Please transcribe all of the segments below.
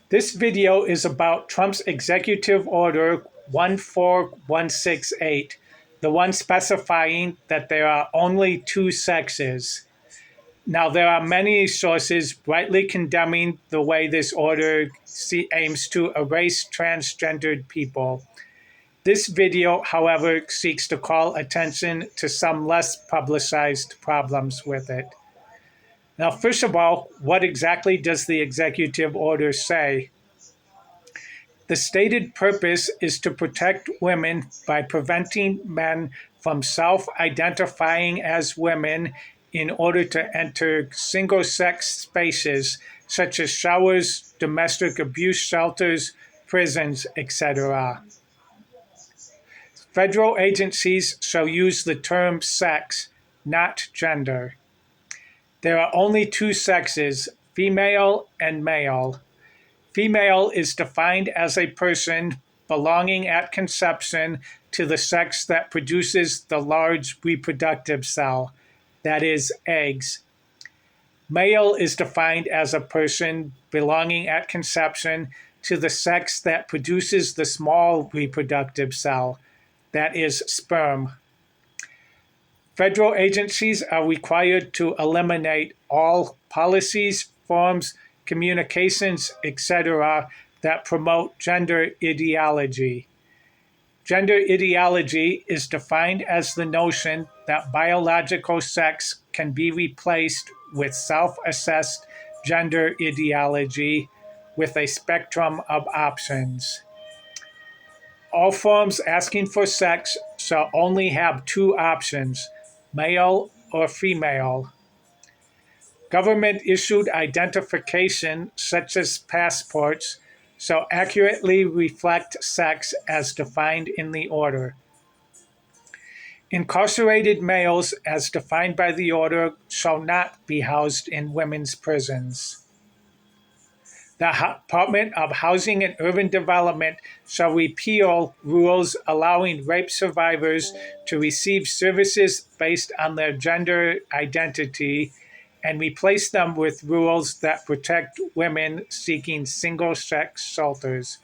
This video is about Trump's Executive Order 14168, the one specifying that there are only two sexes. Now, there are many sources rightly condemning the way this order aims to erase transgendered people. This video, however, seeks to call attention to some less publicized problems with it. Now, first of all, what exactly does the executive order say? The stated purpose is to protect women by preventing men from self-identifying as women in order to enter single-sex spaces such as showers, domestic abuse shelters, prisons, etc. Federal agencies shall use the term sex, not gender. There are only two sexes, female and male. Female is defined as a person belonging at conception to the sex that produces the large reproductive cell, that is, eggs. Male is defined as a person belonging at conception to the sex that produces the small reproductive cell, that is, sperm. Federal agencies are required to eliminate all policies, forms, communications, etc., that promote gender ideology. Gender ideology is defined as the notion that biological sex can be replaced with self-assessed gender ideology with a spectrum of options. All forms asking for sex shall only have two options, male or female. Government-issued identification, such as passports, shall accurately reflect sex as defined in the order. Incarcerated males, as defined by the order, shall not be housed in women's prisons. The Department of Housing and Urban Development shall repeal rules allowing rape survivors to receive services based on their gender identity and replace them with rules that protect women seeking single-sex shelters.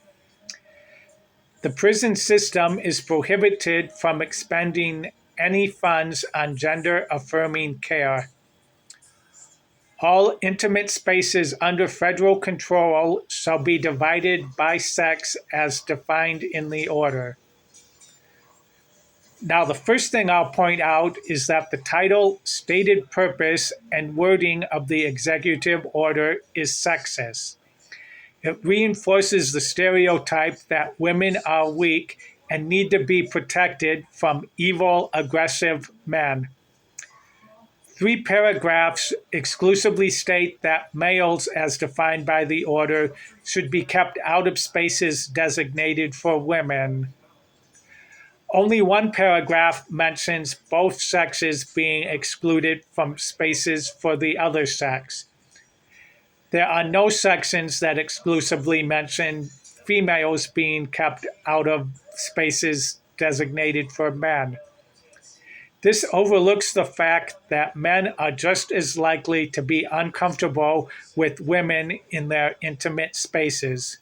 The prison system is prohibited from expending any funds on gender-affirming care. All intimate spaces under federal control shall be divided by sex as defined in the order. Now, the first thing I'll point out is that the title, stated purpose, and wording of the executive order is sexist. It reinforces the stereotype that women are weak and need to be protected from evil, aggressive men. 3 paragraphs exclusively state that males, as defined by the order, should be kept out of spaces designated for women. Only 1 paragraph mentions both sexes being excluded from spaces for the other sex. There are no sections that exclusively mention females being kept out of spaces designated for men. This overlooks the fact that men are just as likely to be uncomfortable with women in their intimate spaces.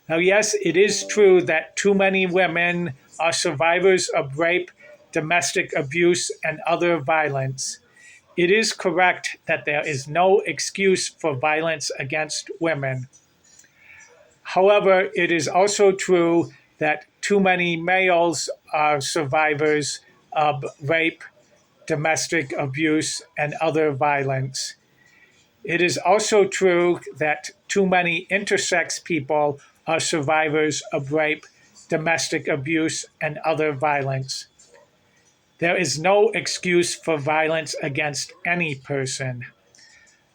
Now, yes, it is true that too many women are survivors of rape, domestic abuse, and other violence. It is correct that there is no excuse for violence against women. However, it is also true that too many males are survivors of rape, domestic abuse, and other violence. It is also true that too many intersex people are survivors of rape, domestic abuse, and other violence. There is no excuse for violence against any person.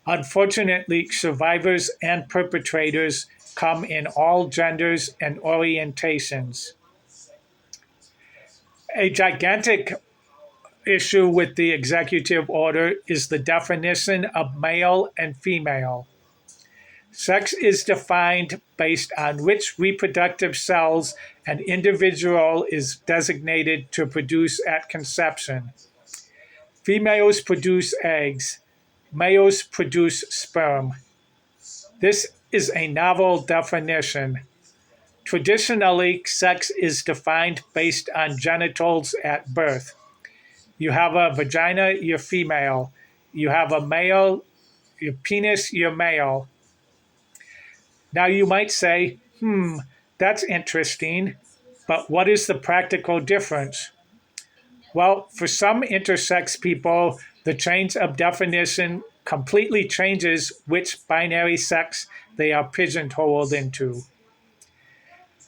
Unfortunately, survivors and perpetrators come in all genders and orientations. A gigantic issue with the executive order is the definition of male and female. Sex is defined based on which reproductive cells an individual is designated to produce at conception. Females produce eggs. Males produce sperm. This is a novel definition. Traditionally, sex is defined based on genitals at birth. You have a vagina, you're female. You have a male, your penis, you're male. Now you might say, that's interesting, but what is the practical difference? Well, for some intersex people, the change of definition completely changes which binary sex they are pigeonholed into.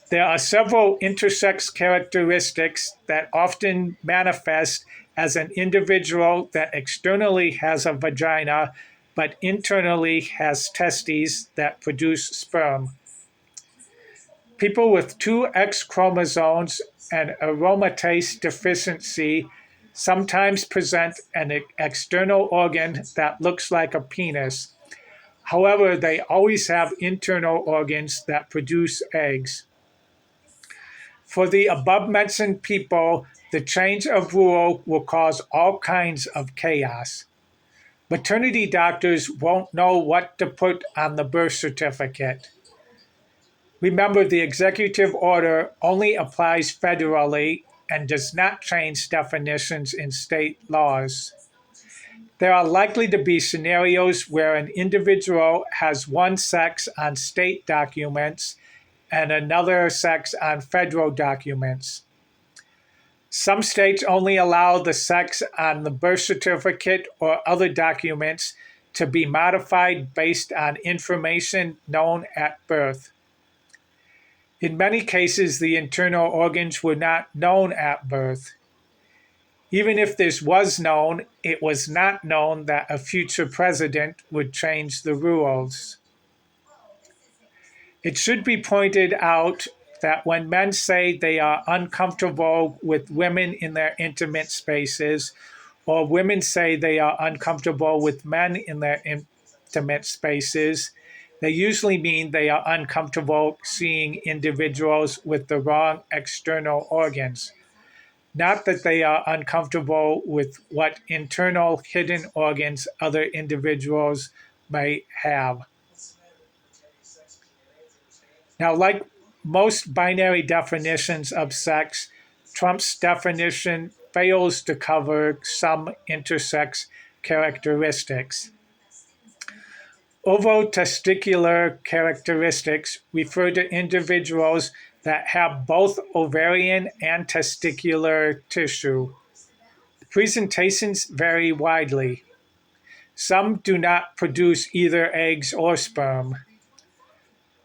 There are several intersex characteristics that often manifest as an individual that externally has a vagina but internally has testes that produce sperm. People with two X chromosomes and aromatase deficiency sometimes present an external organ that looks like a penis. However, they always have internal organs that produce eggs. For the above-mentioned people, the change of rule will cause all kinds of chaos. Maternity doctors won't know what to put on the birth certificate. Remember, the executive order only applies federally and does not change definitions in state laws. There are likely to be scenarios where an individual has one sex on state documents and another sex on federal documents. Some states only allow the sex on the birth certificate or other documents to be modified based on information known at birth. In many cases, the internal organs were not known at birth. Even if this was known, it was not known that a future president would change the rules. It should be pointed out that when men say they are uncomfortable with women in their intimate spaces, or women say they are uncomfortable with men in their intimate spaces, they usually mean they are uncomfortable seeing individuals with the wrong external organs, not that they are uncomfortable with what internal hidden organs other individuals may have. Now, like most binary definitions of sex, Trump's definition fails to cover some intersex characteristics. Ovotesticular characteristics refer to individuals that have both ovarian and testicular tissue. Presentations vary widely. Some do not produce either eggs or sperm.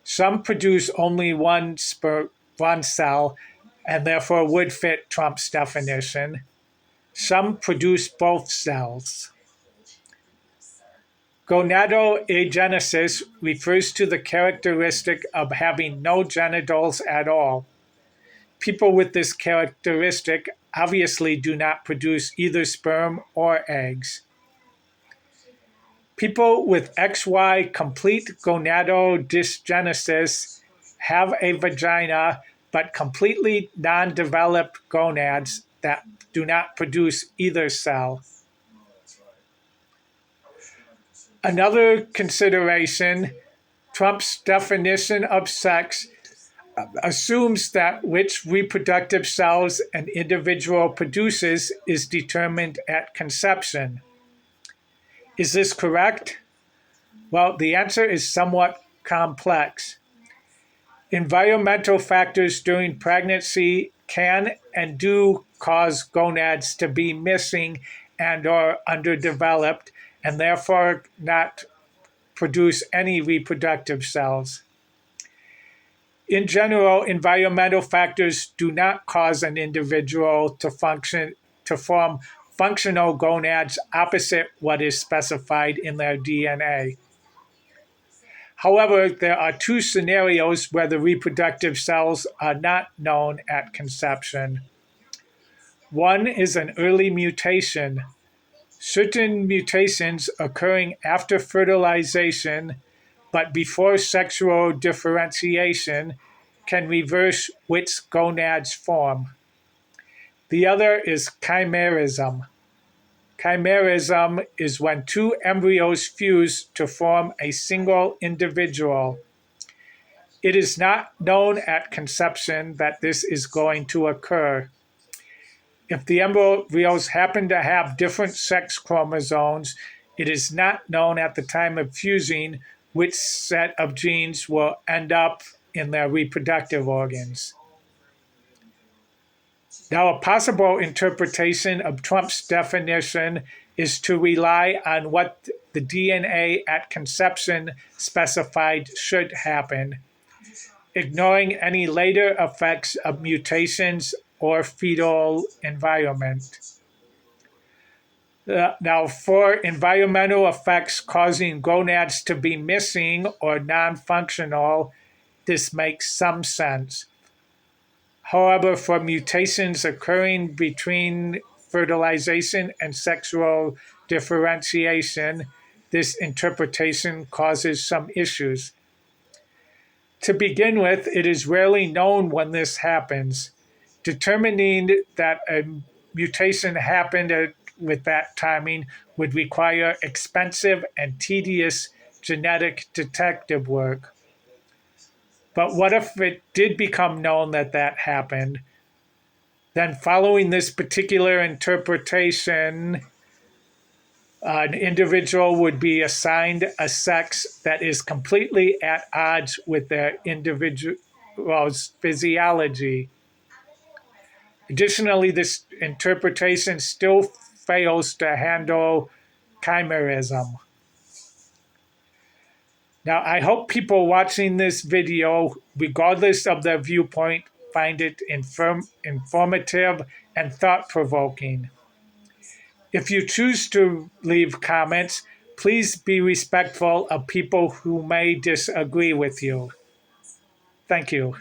Some produce only one cell and therefore would fit Trump's definition. Some produce both cells. Gonadoagenesis refers to the characteristic of having no genitals at all. People with this characteristic obviously do not produce either sperm or eggs. People with XY complete gonadodysgenesis have a vagina but completely non-developed gonads that do not produce either cell. Another consideration, Trump's definition of sex assumes that which reproductive cells an individual produces is determined at conception. Is this correct? Well, the answer is somewhat complex. Environmental factors during pregnancy can and do cause gonads to be missing and or underdeveloped and therefore not produce any reproductive cells. In general, environmental factors do not cause an individual to form functional gonads opposite what is specified in their DNA. However, there are two scenarios where the reproductive cells are not known at conception. One is an early mutation. Certain mutations occurring after fertilization but before sexual differentiation can reverse which gonads form. The other is chimerism. Chimerism is when two embryos fuse to form a single individual. It is not known at conception that this is going to occur. If the embryos happen to have different sex chromosomes, it is not known at the time of fusing which set of genes will end up in their reproductive organs. Now, a possible interpretation of Trump's definition is to rely on what the DNA at conception specified should happen, ignoring any later effects of mutations or fetal environment. Now, for environmental effects causing gonads to be missing or non-functional, this makes some sense. However, for mutations occurring between fertilization and sexual differentiation, this interpretation causes some issues. To begin with, it is rarely known when this happens. Determining that a mutation happened with that timing would require expensive and tedious genetic detective work. But what if it did become known that that happened? Then following this particular interpretation, an individual would be assigned a sex that is completely at odds with their individual's physiology. Additionally, this interpretation still fails to handle chimerism. Now, I hope people watching this video, regardless of their viewpoint, find it informative and thought-provoking. If you choose to leave comments, please be respectful of people who may disagree with you. Thank you.